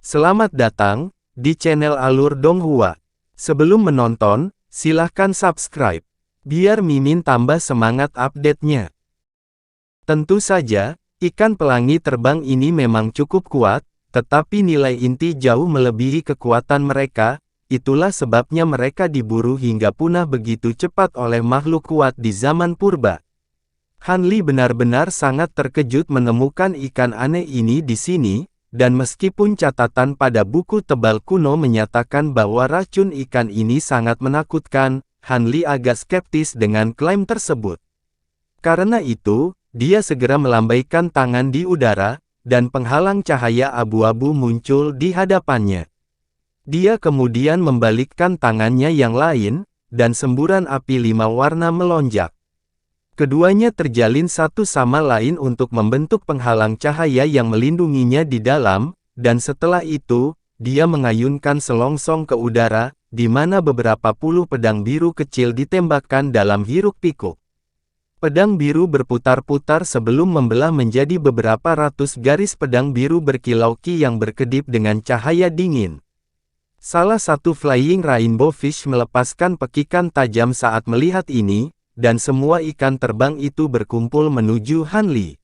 Selamat datang di channel Alur Donghua. Sebelum menonton, silahkan subscribe, biar Mimin tambah semangat update-nya. Tentu saja, ikan pelangi terbang ini memang cukup kuat, tetapi nilai inti jauh melebihi kekuatan mereka, itulah sebabnya mereka diburu hingga punah begitu cepat oleh makhluk kuat di zaman purba. Han Li benar-benar sangat terkejut menemukan ikan aneh ini di sini, dan meskipun catatan pada buku tebal kuno menyatakan bahwa racun ikan ini sangat menakutkan, Han Li agak skeptis dengan klaim tersebut. Karena itu, dia segera melambaikan tangan di udara, dan penghalang cahaya abu-abu muncul di hadapannya. Dia kemudian membalikkan tangannya yang lain, dan semburan api 5 warna melonjak. Keduanya terjalin satu sama lain untuk membentuk penghalang cahaya yang melindunginya di dalam, dan setelah itu, dia mengayunkan selongsong ke udara, di mana beberapa puluh pedang biru kecil ditembakkan dalam hiruk-pikuk. Pedang biru berputar-putar sebelum membelah menjadi beberapa ratus garis pedang biru berkilau-ki yang berkedip dengan cahaya dingin. Salah satu Flying Rainbow Fish melepaskan pekikan tajam saat melihat ini, dan semua ikan terbang itu berkumpul menuju Han Li.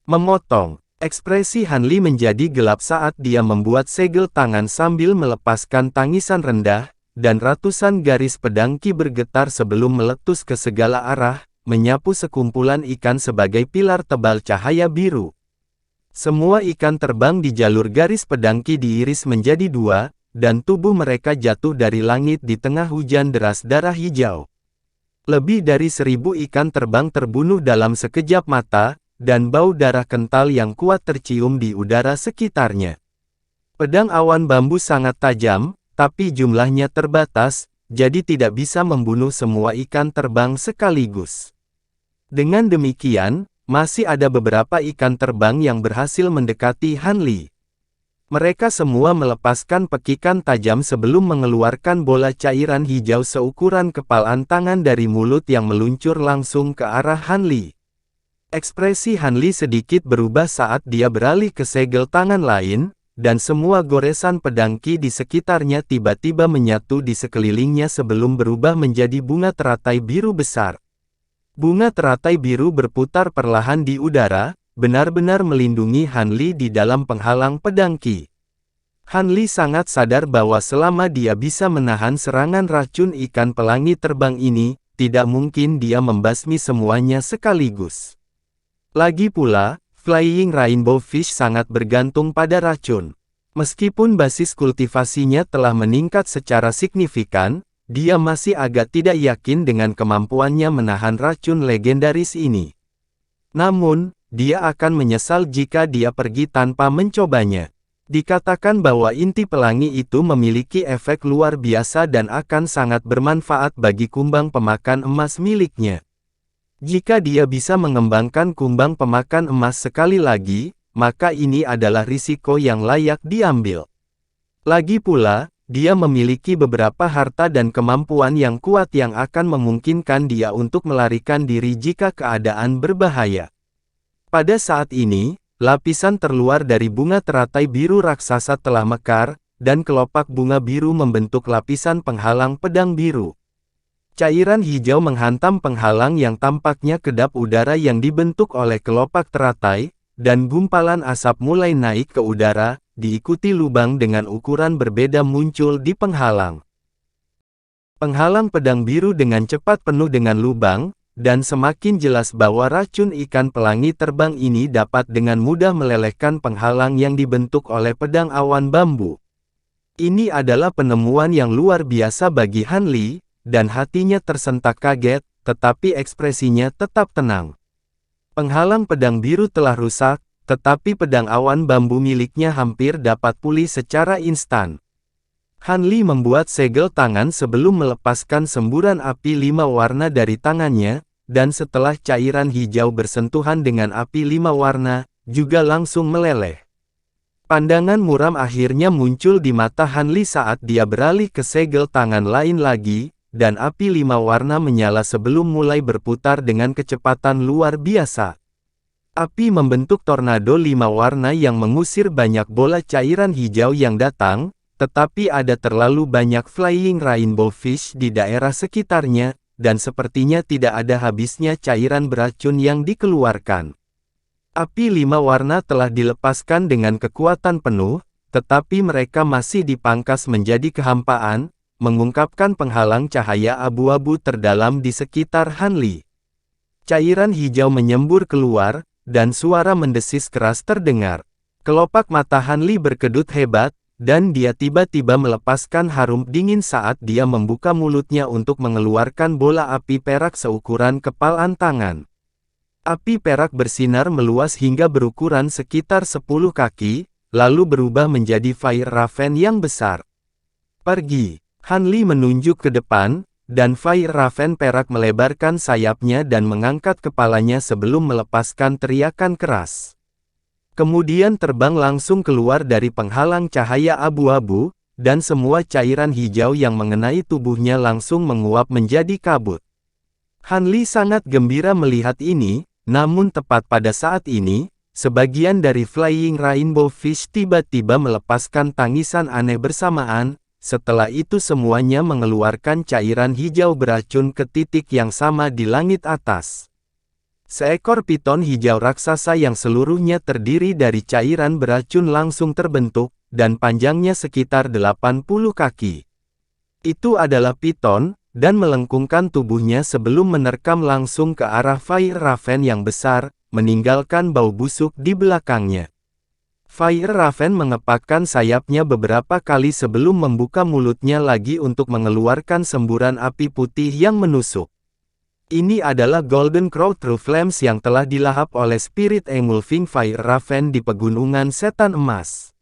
Memotong, ekspresi Han Li menjadi gelap saat dia membuat segel tangan sambil melepaskan tangisan rendah, dan ratusan garis pedang ki bergetar sebelum meletus ke segala arah, menyapu sekumpulan ikan sebagai pilar tebal cahaya biru. Semua ikan terbang di jalur garis pedang ki diiris menjadi dua, dan tubuh mereka jatuh dari langit di tengah hujan deras darah hijau. Lebih dari 1000 ikan terbang terbunuh dalam sekejap mata, dan bau darah kental yang kuat tercium di udara sekitarnya. Pedang awan bambu sangat tajam, tapi jumlahnya terbatas, jadi tidak bisa membunuh semua ikan terbang sekaligus. Dengan demikian, masih ada beberapa ikan terbang yang berhasil mendekati Han Li. Mereka semua melepaskan pekikan tajam sebelum mengeluarkan bola cairan hijau seukuran kepalan tangan dari mulut yang meluncur langsung ke arah Han Li. Ekspresi Han Li sedikit berubah saat dia beralih ke segel tangan lain, dan semua goresan pedang ki di sekitarnya tiba-tiba menyatu di sekelilingnya sebelum berubah menjadi bunga teratai biru besar. Bunga teratai biru berputar perlahan di udara, benar-benar melindungi Han Li di dalam penghalang pedang ki. Han Li sangat sadar bahwa selama dia bisa menahan serangan racun ikan pelangi terbang ini, tidak mungkin dia membasmi semuanya sekaligus. Lagi pula, Flying Rainbow Fish sangat bergantung pada racun. Meskipun basis kultivasinya telah meningkat secara signifikan, dia masih agak tidak yakin dengan kemampuannya menahan racun legendaris ini. Namun, dia akan menyesal jika dia pergi tanpa mencobanya. Dikatakan bahwa inti pelangi itu memiliki efek luar biasa dan akan sangat bermanfaat bagi kumbang pemakan emas miliknya. Jika dia bisa mengembangkan kumbang pemakan emas sekali lagi, maka ini adalah risiko yang layak diambil. Lagi pula, dia memiliki beberapa harta dan kemampuan yang kuat yang akan memungkinkan dia untuk melarikan diri jika keadaan berbahaya. Pada saat ini, lapisan terluar dari bunga teratai biru raksasa telah mekar, dan kelopak bunga biru membentuk lapisan penghalang pedang biru. Cairan hijau menghantam penghalang yang tampaknya kedap udara yang dibentuk oleh kelopak teratai, dan gumpalan asap mulai naik ke udara, diikuti lubang dengan ukuran berbeda muncul di penghalang. Penghalang pedang biru dengan cepat penuh dengan lubang, dan semakin jelas bahwa racun ikan pelangi terbang ini dapat dengan mudah melelehkan penghalang yang dibentuk oleh pedang awan bambu. Ini adalah penemuan yang luar biasa bagi Han Li, dan hatinya tersentak kaget, tetapi ekspresinya tetap tenang. Penghalang pedang biru telah rusak, tetapi pedang awan bambu miliknya hampir dapat pulih secara instan. Han Li membuat segel tangan sebelum melepaskan semburan api 5 warna dari tangannya, dan setelah cairan hijau bersentuhan dengan api 5 warna, juga langsung meleleh. Pandangan muram akhirnya muncul di mata Han Li saat dia beralih ke segel tangan lain lagi, dan api 5 warna menyala sebelum mulai berputar dengan kecepatan luar biasa. Api membentuk tornado 5 warna yang mengusir banyak bola cairan hijau yang datang, tetapi ada terlalu banyak flying rainbow fish di daerah sekitarnya, dan sepertinya tidak ada habisnya cairan beracun yang dikeluarkan. Api 5 warna telah dilepaskan dengan kekuatan penuh, tetapi mereka masih dipangkas menjadi kehampaan, mengungkapkan penghalang cahaya abu-abu terdalam di sekitar Hanli. Cairan hijau menyembur keluar, dan suara mendesis keras terdengar. Kelopak mata Hanli berkedut hebat, dan dia tiba-tiba melepaskan harum dingin saat dia membuka mulutnya untuk mengeluarkan bola api perak seukuran kepalan tangan. Api perak bersinar meluas hingga berukuran sekitar 10 kaki, lalu berubah menjadi Fire Raven yang besar. Pergi! Hanli menunjuk ke depan, dan Fire Raven perak melebarkan sayapnya dan mengangkat kepalanya sebelum melepaskan teriakan keras. Kemudian terbang langsung keluar dari penghalang cahaya abu-abu, dan semua cairan hijau yang mengenai tubuhnya langsung menguap menjadi kabut. Hanli sangat gembira melihat ini, namun tepat pada saat ini, sebagian dari Flying Rainbow Fish tiba-tiba melepaskan tangisan aneh bersamaan. Setelah itu semuanya mengeluarkan cairan hijau beracun ke titik yang sama di langit atas. Seekor piton hijau raksasa yang seluruhnya terdiri dari cairan beracun langsung terbentuk, dan panjangnya sekitar 80 kaki. Itu adalah piton, dan melengkungkan tubuhnya sebelum menerkam langsung ke arah Fire Raven yang besar, meninggalkan bau busuk di belakangnya. Fire Raven mengepakkan sayapnya beberapa kali sebelum membuka mulutnya lagi untuk mengeluarkan semburan api putih yang menusuk. Ini adalah Golden Crow True Flames yang telah dilahap oleh Spirit Engulfing Fire Raven di Pegunungan Setan Emas.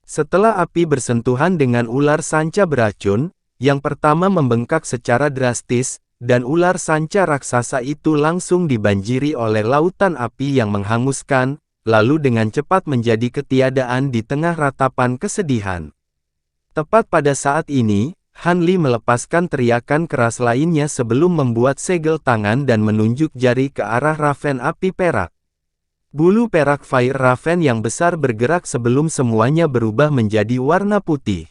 Setelah api bersentuhan dengan ular sanca beracun, yang pertama membengkak secara drastis, dan ular sanca raksasa itu langsung dibanjiri oleh lautan api yang menghanguskan, lalu dengan cepat menjadi ketiadaan di tengah ratapan kesedihan. Tepat pada saat ini, Hanli melepaskan teriakan keras lainnya sebelum membuat segel tangan dan menunjuk jari ke arah Raven api perak. Bulu perak Fire Raven yang besar bergerak sebelum semuanya berubah menjadi warna putih.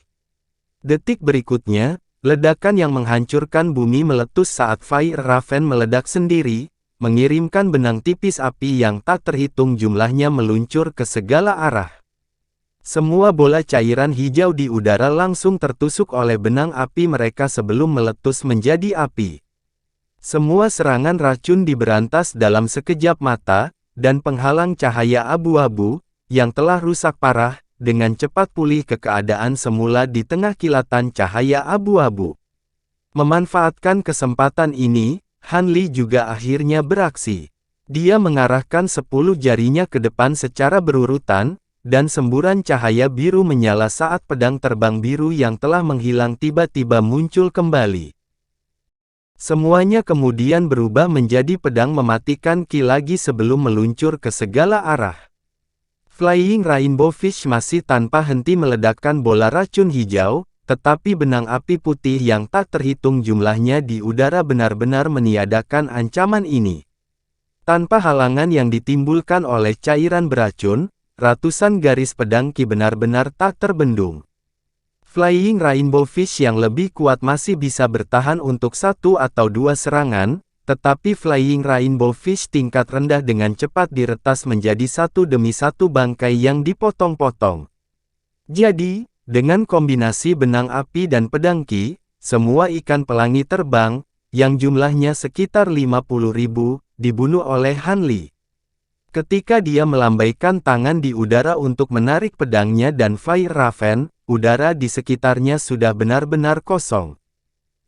Detik berikutnya, ledakan yang menghancurkan bumi meletus saat Fire Raven meledak sendiri, mengirimkan benang tipis api yang tak terhitung jumlahnya meluncur ke segala arah. Semua bola cairan hijau di udara langsung tertusuk oleh benang api mereka sebelum meletus menjadi api. Semua serangan racun diberantas dalam sekejap mata, dan penghalang cahaya abu-abu, yang telah rusak parah, dengan cepat pulih ke keadaan semula di tengah kilatan cahaya abu-abu. Memanfaatkan kesempatan ini, Hanli juga akhirnya beraksi. Dia mengarahkan 10 jarinya ke depan secara berurutan, dan semburan cahaya biru menyala saat pedang terbang biru yang telah menghilang tiba-tiba muncul kembali. Semuanya kemudian berubah menjadi pedang mematikan ki lagi sebelum meluncur ke segala arah. Flying Rainbow Fish masih tanpa henti meledakkan bola racun hijau, tetapi benang api putih yang tak terhitung jumlahnya di udara benar-benar meniadakan ancaman ini. Tanpa halangan yang ditimbulkan oleh cairan beracun, ratusan garis pedang ki benar-benar tak terbendung. Flying Rainbow Fish yang lebih kuat masih bisa bertahan untuk 1 atau 2 serangan, tetapi Flying Rainbow Fish tingkat rendah dengan cepat diretas menjadi satu demi satu bangkai yang dipotong-potong. Jadi, dengan kombinasi benang api dan pedang ki, semua ikan pelangi terbang, yang jumlahnya sekitar 50.000, dibunuh oleh Hanli. Ketika dia melambaikan tangan di udara untuk menarik pedangnya dan Fire Raven, udara di sekitarnya sudah benar-benar kosong.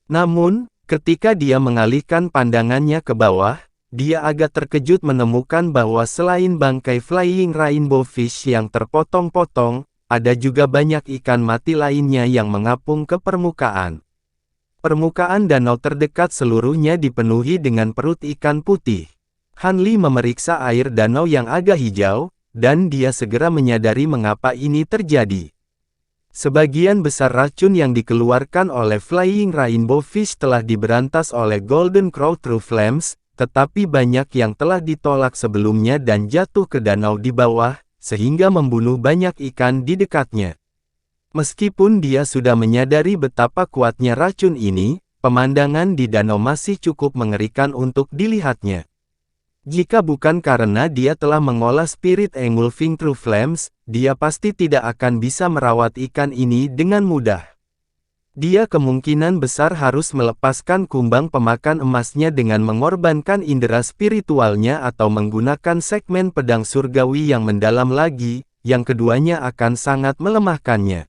Namun, ketika dia mengalihkan pandangannya ke bawah, dia agak terkejut menemukan bahwa selain bangkai Flying Rainbow Fish yang terpotong-potong, ada juga banyak ikan mati lainnya yang mengapung ke permukaan. Permukaan danau terdekat seluruhnya dipenuhi dengan perut ikan putih. Hanli memeriksa air danau yang agak hijau, dan dia segera menyadari mengapa ini terjadi. Sebagian besar racun yang dikeluarkan oleh Flying Rainbow Fish telah diberantas oleh Golden Crow True Flames, tetapi banyak yang telah ditolak sebelumnya dan jatuh ke danau di bawah, sehingga membunuh banyak ikan di dekatnya. Meskipun dia sudah menyadari betapa kuatnya racun ini, pemandangan di danau masih cukup mengerikan untuk dilihatnya. Jika bukan karena dia telah mengolah spirit engulfing true flames, dia pasti tidak akan bisa merawat ikan ini dengan mudah. Dia kemungkinan besar harus melepaskan kumbang pemakan emasnya dengan mengorbankan indera spiritualnya atau menggunakan segmen pedang surgawi yang mendalam lagi, yang keduanya akan sangat melemahkannya.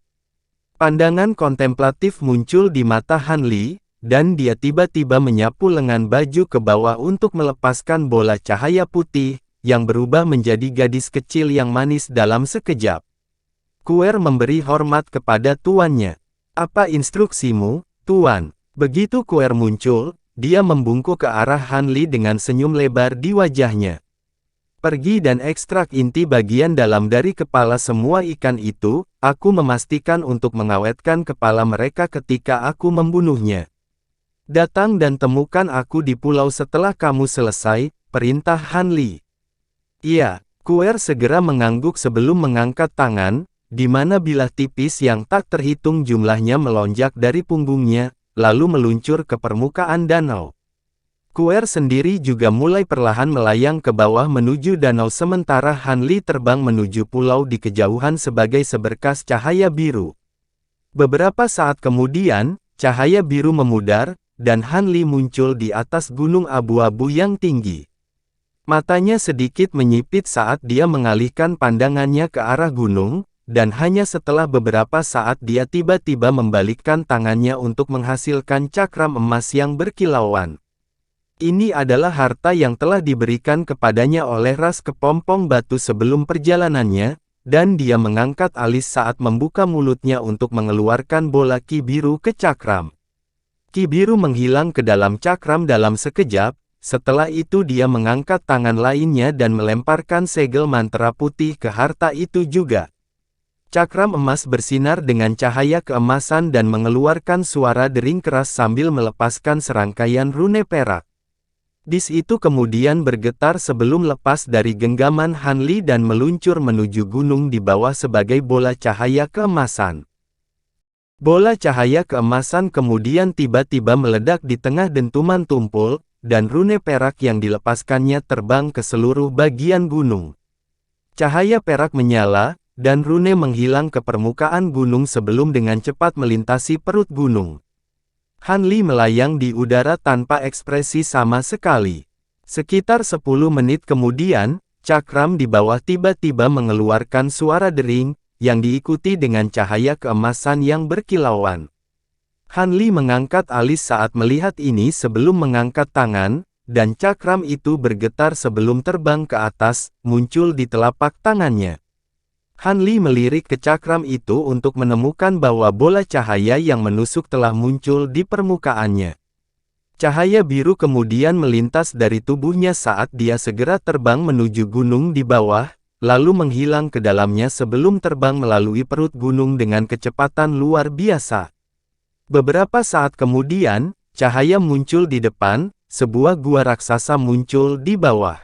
Pandangan kontemplatif muncul di mata Han Li, dan dia tiba-tiba menyapu lengan baju ke bawah untuk melepaskan bola cahaya putih, yang berubah menjadi gadis kecil yang manis dalam sekejap. Kuer memberi hormat kepada tuannya. Apa instruksimu, tuan? Begitu Kuer muncul, dia membungkuk ke arah Han Li dengan senyum lebar di wajahnya. Pergi dan ekstrak inti bagian dalam dari kepala semua ikan itu, aku memastikan untuk mengawetkan kepala mereka ketika aku membunuhnya. Datang dan temukan aku di pulau setelah kamu selesai, perintah Han Li. Iya, Kuer segera mengangguk sebelum mengangkat tangan, di mana bilah tipis yang tak terhitung jumlahnya melonjak dari punggungnya, lalu meluncur ke permukaan danau. Kuer sendiri juga mulai perlahan melayang ke bawah menuju danau sementara Han Li terbang menuju pulau di kejauhan sebagai seberkas cahaya biru. Beberapa saat kemudian, cahaya biru memudar, dan Han Li muncul di atas gunung abu-abu yang tinggi. Matanya sedikit menyipit saat dia mengalihkan pandangannya ke arah gunung, dan hanya setelah beberapa saat dia tiba-tiba membalikkan tangannya untuk menghasilkan cakram emas yang berkilauan. Ini adalah harta yang telah diberikan kepadanya oleh ras kepompong batu sebelum perjalanannya, dan dia mengangkat alis saat membuka mulutnya untuk mengeluarkan bola ki biru ke cakram. Ki biru menghilang ke dalam cakram dalam sekejap, setelah itu dia mengangkat tangan lainnya dan melemparkan segel mantra putih ke harta itu juga. Cakram emas bersinar dengan cahaya keemasan dan mengeluarkan suara dering keras sambil melepaskan serangkaian rune perak. Dis itu kemudian bergetar sebelum lepas dari genggaman Han Li dan meluncur menuju gunung di bawah sebagai bola cahaya keemasan. Bola cahaya keemasan kemudian tiba-tiba meledak di tengah dentuman tumpul, dan rune perak yang dilepaskannya terbang ke seluruh bagian gunung. Cahaya perak menyala, dan rune menghilang ke permukaan gunung sebelum dengan cepat melintasi perut gunung. Han Li melayang di udara tanpa ekspresi sama sekali. Sekitar 10 menit kemudian, cakram di bawah tiba-tiba mengeluarkan suara dering, yang diikuti dengan cahaya keemasan yang berkilauan. Han Li mengangkat alis saat melihat ini sebelum mengangkat tangan, dan cakram itu bergetar sebelum terbang ke atas, muncul di telapak tangannya. Han Li melirik ke cakram itu untuk menemukan bahwa bola cahaya yang menusuk telah muncul di permukaannya. Cahaya biru kemudian melintas dari tubuhnya saat dia segera terbang menuju gunung di bawah, lalu menghilang ke dalamnya sebelum terbang melalui perut gunung dengan kecepatan luar biasa. Beberapa saat kemudian, cahaya muncul di depan, sebuah gua raksasa muncul di bawah.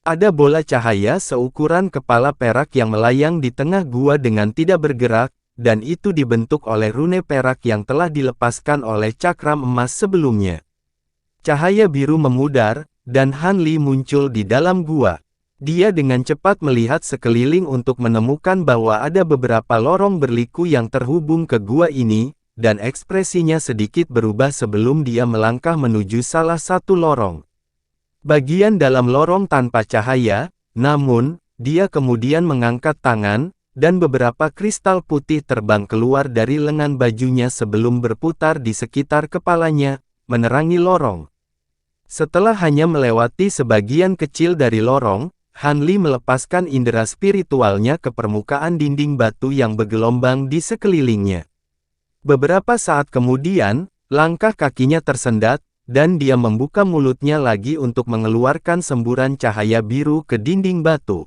Ada bola cahaya seukuran kepala perak yang melayang di tengah gua dengan tidak bergerak, dan itu dibentuk oleh rune perak yang telah dilepaskan oleh cakram emas sebelumnya. Cahaya biru memudar, dan Han Li muncul di dalam gua. Dia dengan cepat melihat sekeliling untuk menemukan bahwa ada beberapa lorong berliku yang terhubung ke gua ini, dan ekspresinya sedikit berubah sebelum dia melangkah menuju salah satu lorong. Bagian dalam lorong tanpa cahaya, namun, dia kemudian mengangkat tangan, dan beberapa kristal putih terbang keluar dari lengan bajunya sebelum berputar di sekitar kepalanya, menerangi lorong. Setelah hanya melewati sebagian kecil dari lorong, Han Li melepaskan indera spiritualnya ke permukaan dinding batu yang bergelombang di sekelilingnya. Beberapa saat kemudian, langkah kakinya tersendat, dan dia membuka mulutnya lagi untuk mengeluarkan semburan cahaya biru ke dinding batu.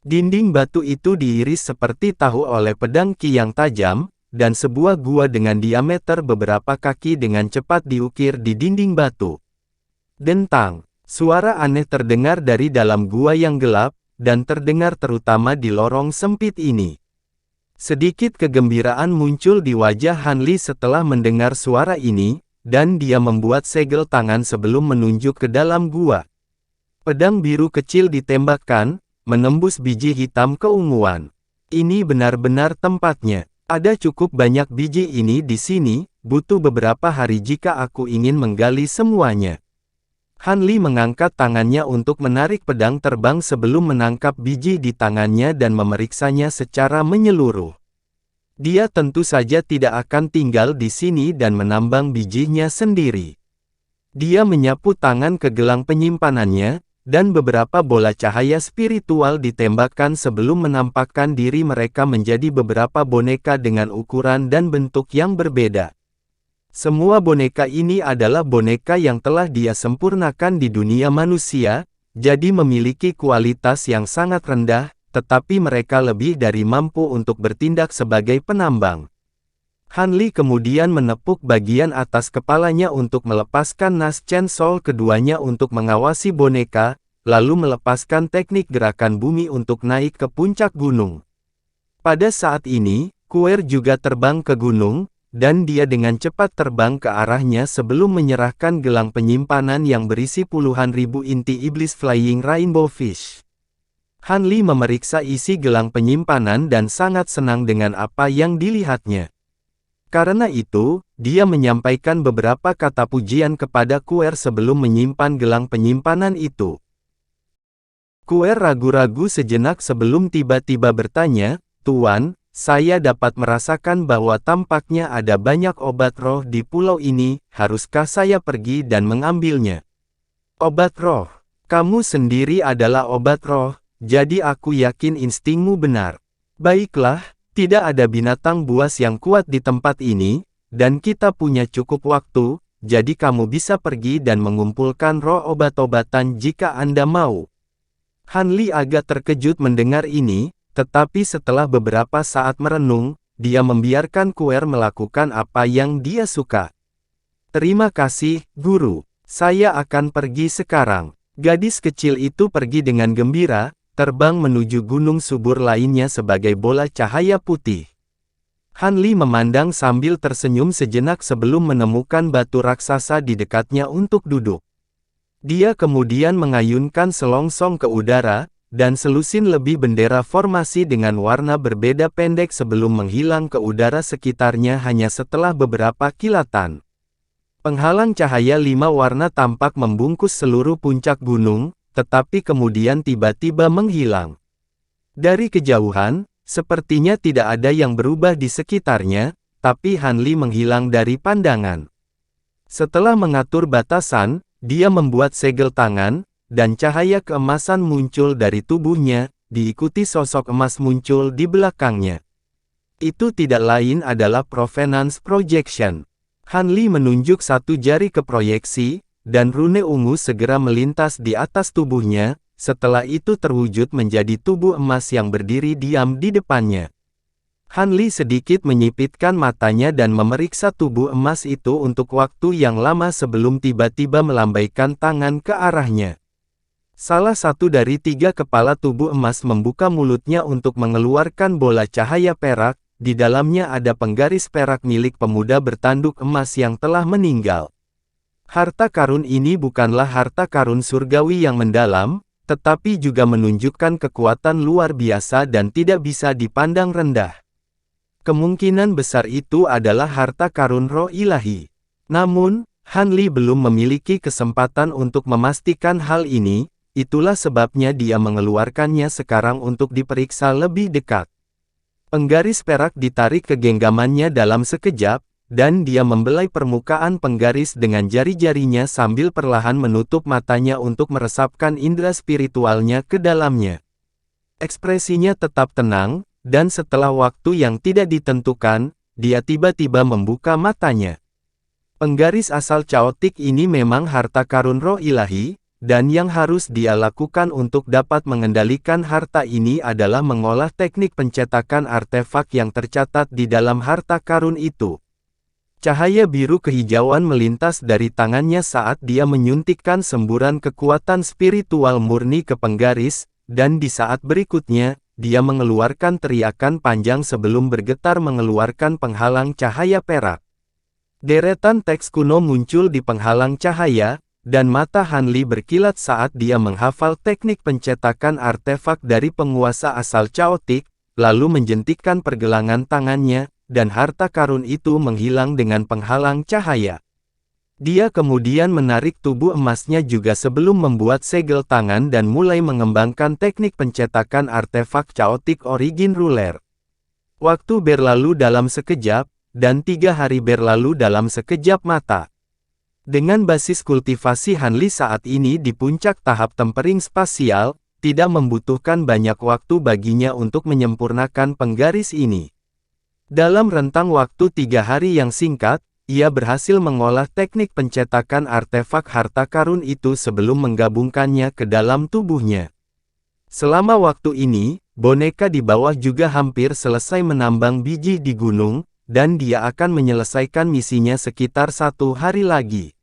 Dinding batu itu diiris seperti tahu oleh pedang ki yang tajam, dan sebuah gua dengan diameter beberapa kaki dengan cepat diukir di dinding batu. Dentang, Suara aneh terdengar dari dalam gua yang gelap, dan terdengar terutama di lorong sempit ini. Sedikit kegembiraan muncul di wajah Han Li setelah mendengar suara ini, dan dia membuat segel tangan sebelum menunjuk ke dalam gua. Pedang biru kecil ditembakkan, menembus biji hitam keunguan. Ini benar-benar tempatnya. Ada cukup banyak biji ini di sini, butuh beberapa hari jika aku ingin menggali semuanya. Han Li mengangkat tangannya untuk menarik pedang terbang sebelum menangkap biji di tangannya dan memeriksanya secara menyeluruh. Dia tentu saja tidak akan tinggal di sini dan menambang bijinya sendiri. Dia menyapu tangan ke gelang penyimpanannya, dan beberapa bola cahaya spiritual ditembakkan sebelum menampakkan diri mereka menjadi beberapa boneka dengan ukuran dan bentuk yang berbeda. Semua boneka ini adalah boneka yang telah dia sempurnakan di dunia manusia, jadi memiliki kualitas yang sangat rendah, tetapi mereka lebih dari mampu untuk bertindak sebagai penambang. Han Li kemudian menepuk bagian atas kepalanya untuk melepaskan Nas Chen Sol keduanya untuk mengawasi boneka, lalu melepaskan teknik gerakan bumi untuk naik ke puncak gunung. Pada saat ini, Kuer juga terbang ke gunung, dan dia dengan cepat terbang ke arahnya sebelum menyerahkan gelang penyimpanan yang berisi puluhan ribu inti iblis Flying Rainbow Fish. Han Li memeriksa isi gelang penyimpanan dan sangat senang dengan apa yang dilihatnya. Karena itu, dia menyampaikan beberapa kata pujian kepada Kuer sebelum menyimpan gelang penyimpanan itu. Kuer ragu-ragu sejenak sebelum tiba-tiba bertanya, "Tuan, saya dapat merasakan bahwa tampaknya ada banyak obat roh di pulau ini, haruskah saya pergi dan mengambilnya?" "Obat roh? Kamu sendiri adalah obat roh, jadi aku yakin instingmu benar. Baiklah. Tidak ada binatang buas yang kuat di tempat ini, dan kita punya cukup waktu, jadi kamu bisa pergi dan mengumpulkan roh obat-obatan jika Anda mau." Han Li agak terkejut mendengar ini, tetapi setelah beberapa saat merenung, dia membiarkan Kuer melakukan apa yang dia suka. "Terima kasih, Guru. Saya akan pergi sekarang." Gadis kecil itu pergi dengan gembira, terbang menuju gunung subur lainnya sebagai bola cahaya putih. Han Li memandang sambil tersenyum sejenak sebelum menemukan batu raksasa di dekatnya untuk duduk. Dia kemudian mengayunkan selongsong ke udara, dan selusin lebih bendera formasi dengan warna berbeda pendek sebelum menghilang ke udara sekitarnya hanya setelah beberapa kilatan. Penghalang cahaya 5 warna tampak membungkus seluruh puncak gunung, tetapi kemudian tiba-tiba menghilang. Dari kejauhan, sepertinya tidak ada yang berubah di sekitarnya, tapi Han Li menghilang dari pandangan. Setelah mengatur batasan, dia membuat segel tangan, dan cahaya keemasan muncul dari tubuhnya, diikuti sosok emas muncul di belakangnya. Itu tidak lain adalah Provenance Projection. Han Li menunjuk satu jari ke proyeksi, dan rune ungu segera melintas di atas tubuhnya, setelah itu terwujud menjadi tubuh emas yang berdiri diam di depannya. Han Li sedikit menyipitkan matanya dan memeriksa tubuh emas itu untuk waktu yang lama sebelum tiba-tiba melambaikan tangan ke arahnya. Salah satu dari 3 kepala tubuh emas membuka mulutnya untuk mengeluarkan bola cahaya perak, di dalamnya ada penggaris perak milik pemuda bertanduk emas yang telah meninggal. Harta karun ini bukanlah harta karun surgawi yang mendalam, tetapi juga menunjukkan kekuatan luar biasa dan tidak bisa dipandang rendah. Kemungkinan besar itu adalah harta karun roh ilahi. Namun, Han Li belum memiliki kesempatan untuk memastikan hal ini, itulah sebabnya dia mengeluarkannya sekarang untuk diperiksa lebih dekat. Penggaris perak ditarik ke genggamannya dalam sekejap, dan dia membelai permukaan penggaris dengan jari-jarinya sambil perlahan menutup matanya untuk meresapkan indera spiritualnya ke dalamnya. Ekspresinya tetap tenang, dan setelah waktu yang tidak ditentukan, dia tiba-tiba membuka matanya. Penggaris asal caotik ini memang harta karun roh ilahi, dan yang harus dia lakukan untuk dapat mengendalikan harta ini adalah mengolah teknik pencetakan artefak yang tercatat di dalam harta karun itu. Cahaya biru kehijauan melintas dari tangannya saat dia menyuntikkan semburan kekuatan spiritual murni ke penggaris, dan di saat berikutnya, dia mengeluarkan teriakan panjang sebelum bergetar mengeluarkan penghalang cahaya perak. Deretan teks kuno muncul di penghalang cahaya, dan mata Hanli berkilat saat dia menghafal teknik pencetakan artefak dari penguasa asal Chaotic, lalu menjentikkan pergelangan tangannya, dan harta karun itu menghilang dengan penghalang cahaya. Dia kemudian menarik tubuh emasnya juga sebelum membuat segel tangan dan mulai mengembangkan teknik pencetakan artefak Chaotic Origin Ruler. Waktu berlalu dalam sekejap, dan 3 hari berlalu dalam sekejap mata. Dengan basis kultivasi Hanli saat ini di puncak tahap tempering spasial, tidak membutuhkan banyak waktu baginya untuk menyempurnakan penggaris ini. Dalam rentang waktu 3 hari yang singkat, ia berhasil mengolah teknik pencetakan artefak harta karun itu sebelum menggabungkannya ke dalam tubuhnya. Selama waktu ini, boneka di bawah juga hampir selesai menambang biji di gunung, dan dia akan menyelesaikan misinya sekitar 1 hari lagi.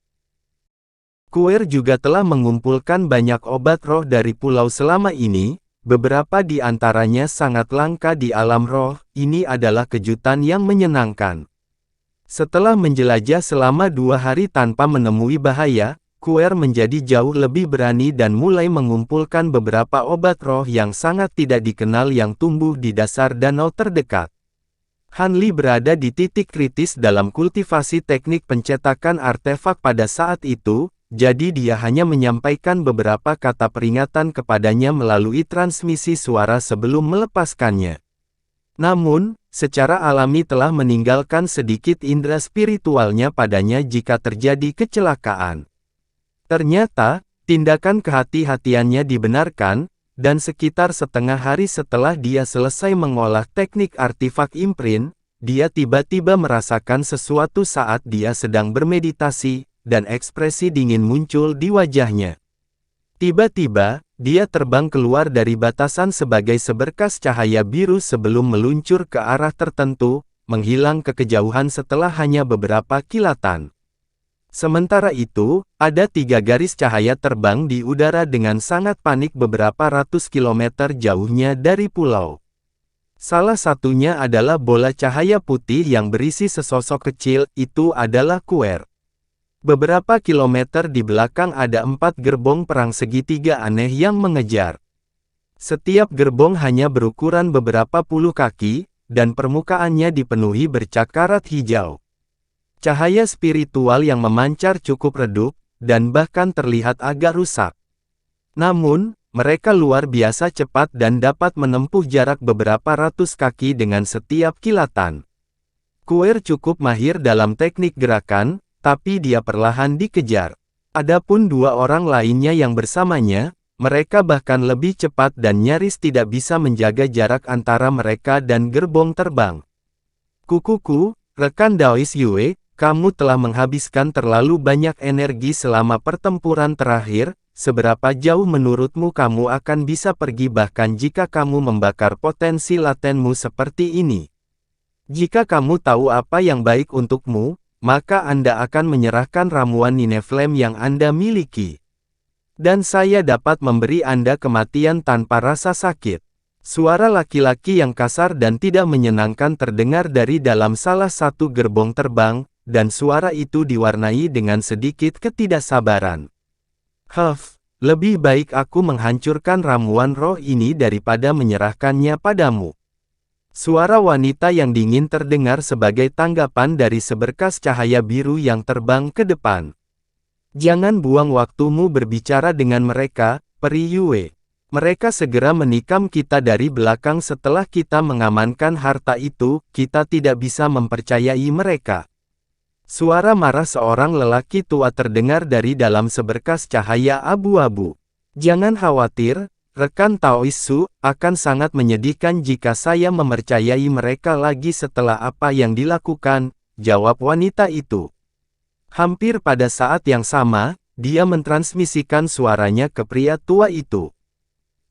Kuer juga telah mengumpulkan banyak obat roh dari pulau selama ini. Beberapa di antaranya sangat langka di alam roh. Ini adalah kejutan yang menyenangkan. Setelah menjelajah selama 2 hari tanpa menemui bahaya, Kuer menjadi jauh lebih berani dan mulai mengumpulkan beberapa obat roh yang sangat tidak dikenal yang tumbuh di dasar danau terdekat. Hanli berada di titik kritis dalam kultivasi teknik pencetakan artefak pada saat itu, jadi dia hanya menyampaikan beberapa kata peringatan kepadanya melalui transmisi suara sebelum melepaskannya. Namun, secara alami telah meninggalkan sedikit indera spiritualnya padanya jika terjadi kecelakaan. Ternyata, tindakan kehati-hatiannya dibenarkan, dan sekitar setengah hari setelah dia selesai mengolah teknik artefak imprint, dia tiba-tiba merasakan sesuatu saat dia sedang bermeditasi, dan ekspresi dingin muncul di wajahnya. Tiba-tiba, dia terbang keluar dari batasan sebagai seberkas cahaya biru sebelum meluncur ke arah tertentu, menghilang ke kejauhan setelah hanya beberapa kilatan. Sementara itu, ada 3 garis cahaya terbang di udara dengan sangat panik beberapa ratus kilometer jauhnya dari pulau. Salah satunya adalah bola cahaya putih yang berisi sesosok kecil, itu adalah Kuer. Beberapa kilometer di belakang ada 4 gerbong perang segitiga aneh yang mengejar. Setiap gerbong hanya berukuran beberapa puluh kaki, dan permukaannya dipenuhi bercakarat hijau. Cahaya spiritual yang memancar cukup redup, dan bahkan terlihat agak rusak. Namun, mereka luar biasa cepat dan dapat menempuh jarak beberapa ratus kaki dengan setiap kilatan. Kuer cukup mahir dalam teknik gerakan, tapi dia perlahan dikejar. Adapun 2 orang lainnya yang bersamanya, mereka bahkan lebih cepat dan nyaris tidak bisa menjaga jarak antara mereka dan gerbong terbang. Kukuku, rekan Daois Yue, kamu telah menghabiskan terlalu banyak energi selama pertempuran terakhir. Seberapa jauh menurutmu kamu akan bisa pergi bahkan jika kamu membakar potensi latenmu seperti ini? Jika kamu tahu apa yang baik untukmu, maka Anda akan menyerahkan ramuan Nineflame yang Anda miliki. Dan saya dapat memberi Anda kematian tanpa rasa sakit. Suara laki-laki yang kasar dan tidak menyenangkan terdengar dari dalam salah satu gerbong terbang, dan suara itu diwarnai dengan sedikit ketidaksabaran. Lebih baik aku menghancurkan ramuan roh ini daripada menyerahkannya padamu. Suara wanita yang dingin terdengar sebagai tanggapan dari seberkas cahaya biru yang terbang ke depan. Jangan buang waktumu berbicara dengan mereka, Peri Yue. Mereka segera menikam kita dari belakang setelah kita mengamankan harta itu, kita tidak bisa mempercayai mereka. Suara marah seorang lelaki tua terdengar dari dalam seberkas cahaya abu-abu. Jangan khawatir, rekan Taoisu, akan sangat menyedihkan jika saya mempercayai mereka lagi setelah apa yang dilakukan, jawab wanita itu. Hampir pada saat yang sama, dia mentransmisikan suaranya ke pria tua itu.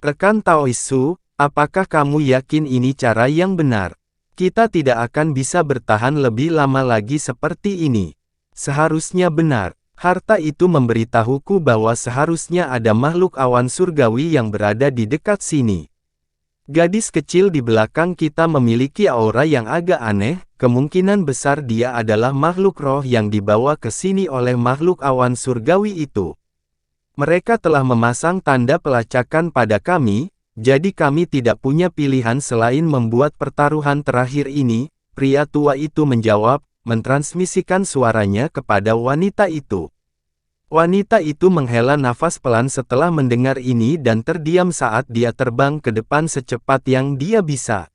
Rekan Taoisu, apakah kamu yakin ini cara yang benar? Kita tidak akan bisa bertahan lebih lama lagi seperti ini. Seharusnya benar. Harta itu memberitahuku bahwa seharusnya ada makhluk awan surgawi yang berada di dekat sini. Gadis kecil di belakang kita memiliki aura yang agak aneh, kemungkinan besar dia adalah makhluk roh yang dibawa ke sini oleh makhluk awan surgawi itu. Mereka telah memasang tanda pelacakan pada kami, jadi kami tidak punya pilihan selain membuat pertaruhan terakhir ini, pria tua itu menjawab, mentransmisikan suaranya kepada wanita itu. Wanita itu menghela nafas pelan setelah mendengar ini dan terdiam saat dia terbang ke depan secepat yang dia bisa.